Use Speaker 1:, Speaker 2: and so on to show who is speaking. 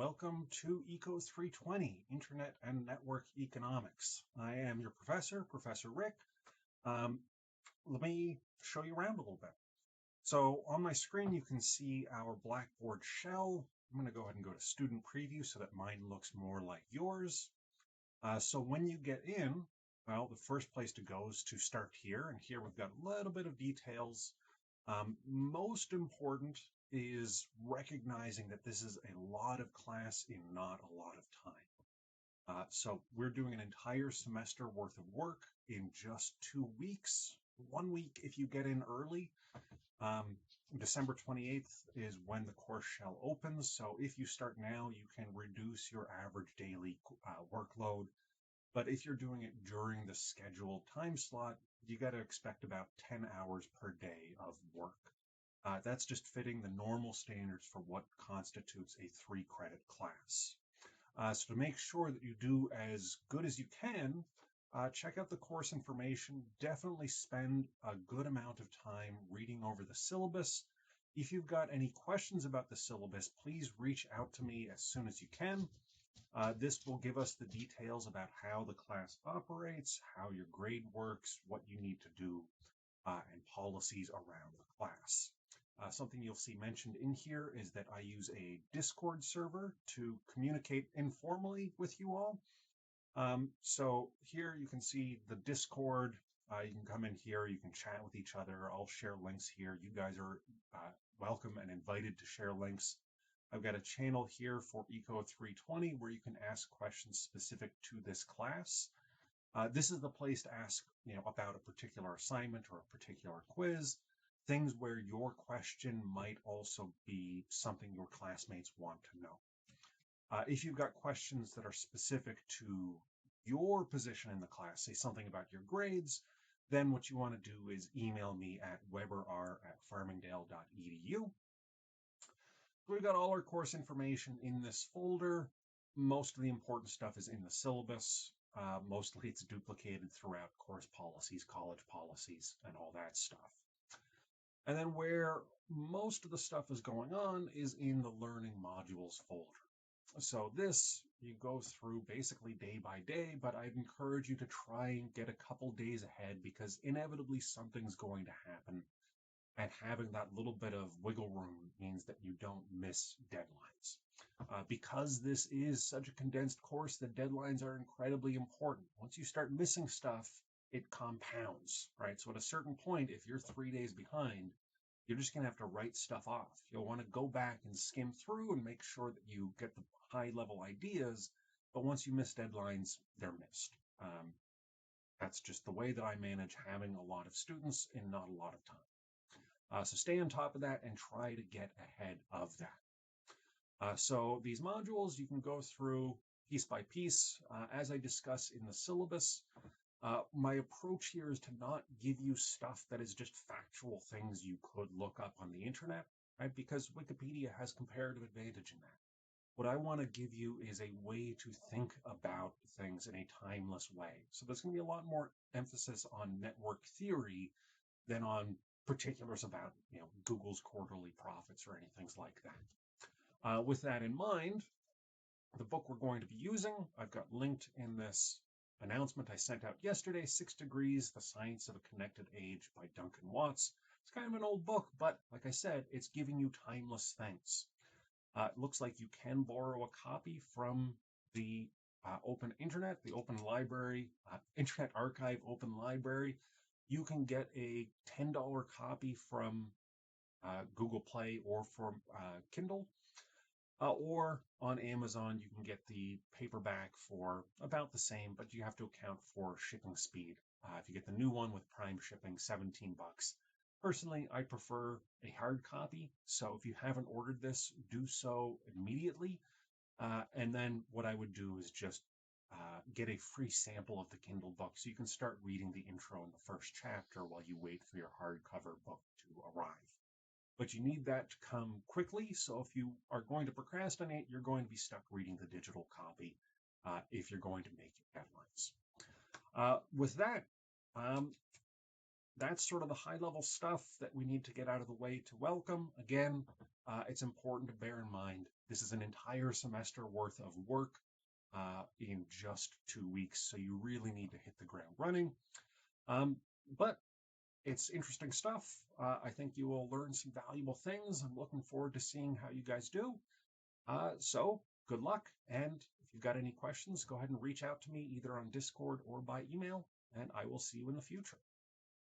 Speaker 1: Welcome to ECO 320, Internet and Network Economics. I am your professor, Professor Rick. Let me show you around a little bit. So on my screen, you can see our Blackboard shell. I'm going to go ahead and go to Student Preview so that mine looks more like yours. So when you get in, well, the first place to go is to start here. And here we've got a little bit of details. Most important is recognizing that this is a lot of class in not a lot of time. So we're doing an entire semester worth of work in just 2 weeks. 1 week if you get in early. December 28th is when the course shell opens. So if you start now, you can reduce your average daily workload. But if you're doing it during the scheduled time slot, you got to expect about 10 hours per day of work. That's just fitting the normal standards for what constitutes a 3-credit class. So to make sure that you do as good as you can, check out the course information. Definitely spend a good amount of time reading over the syllabus. If you've got any questions about the syllabus, please reach out to me as soon as you can. This will give us the details about how the class operates, how your grade works, what you need to do, and policies around the class. Something you'll see mentioned in here is that I use a Discord server to communicate informally with you all. So here you can see the Discord. You can come in here, you can chat with each other. I'll share links here. You guys are welcome and invited to share links. I've got a channel here for ECO 320 where you can ask questions specific to this class. This is the place to ask, about a particular assignment or a particular quiz, things where your question might also be something your classmates want to know. If you've got questions that are specific to your position in the class, say something about your grades, then what you want to do is email me at weber@farmingdale.edu. We've got all our course information in this folder. Most of the important stuff is in the syllabus. Mostly it's duplicated throughout course policies, college policies, and all that stuff. And then where most of the stuff is going on is in the learning modules folder. So this you go through basically day by day, but I'd encourage you to try and get a couple days ahead because inevitably something's going to happen. And having that little bit of wiggle room means that you don't miss deadlines. Because this is such a condensed course, the deadlines are incredibly important. Once you start missing stuff, it compounds, right? So at a certain point, if you're 3 days behind, you're just going to have to write stuff off. You'll want to go back and skim through and make sure that you get the high-level ideas. But once you miss deadlines, they're missed. That's just the way that I manage having a lot of students in not a lot of time. So stay on top of that and try to get ahead of that. So these modules you can go through piece by piece. As I discuss in the syllabus, my approach here is to not give you stuff that is just factual things you could look up on the internet, right? Because Wikipedia has comparative advantage in that. What I want to give you is a way to think about things in a timeless way. So there's going to be a lot more emphasis on network theory than on particulars about, Google's quarterly profits or anything like that. With that in mind, the book we're going to be using, I've got linked in this announcement I sent out yesterday, 6 Degrees, The Science of a Connected Age by Duncan Watts. It's kind of an old book, but like I said, it's giving you timeless things. It looks like you can borrow a copy from the Open Internet, the Open Library, Internet Archive Open Library. You can get a $10 copy from Google Play or from Kindle. Or on Amazon, you can get the paperback for about the same, but you have to account for shipping speed. If you get the new one with Prime shipping, $17. Personally, I prefer a hard copy. So if you haven't ordered this, do so immediately. And then what I would do is just get a free sample of the Kindle book so you can start reading the intro and the first chapter while you wait for your hardcover book to arrive. But you need that to come quickly. So if you are going to procrastinate, you're going to be stuck reading the digital copy if you're going to make your deadlines. With that, that's sort of the high-level stuff that we need to get out of the way to welcome. Again, it's important to bear in mind This is an entire semester worth of work in just 2 weeks, so you really need to hit the ground running. But it's interesting stuff. I think you will learn some valuable things. I'm looking forward to seeing how you guys do. So good luck. And if you've got any questions, go ahead and reach out to me either on Discord or by email, and I will see you in the future.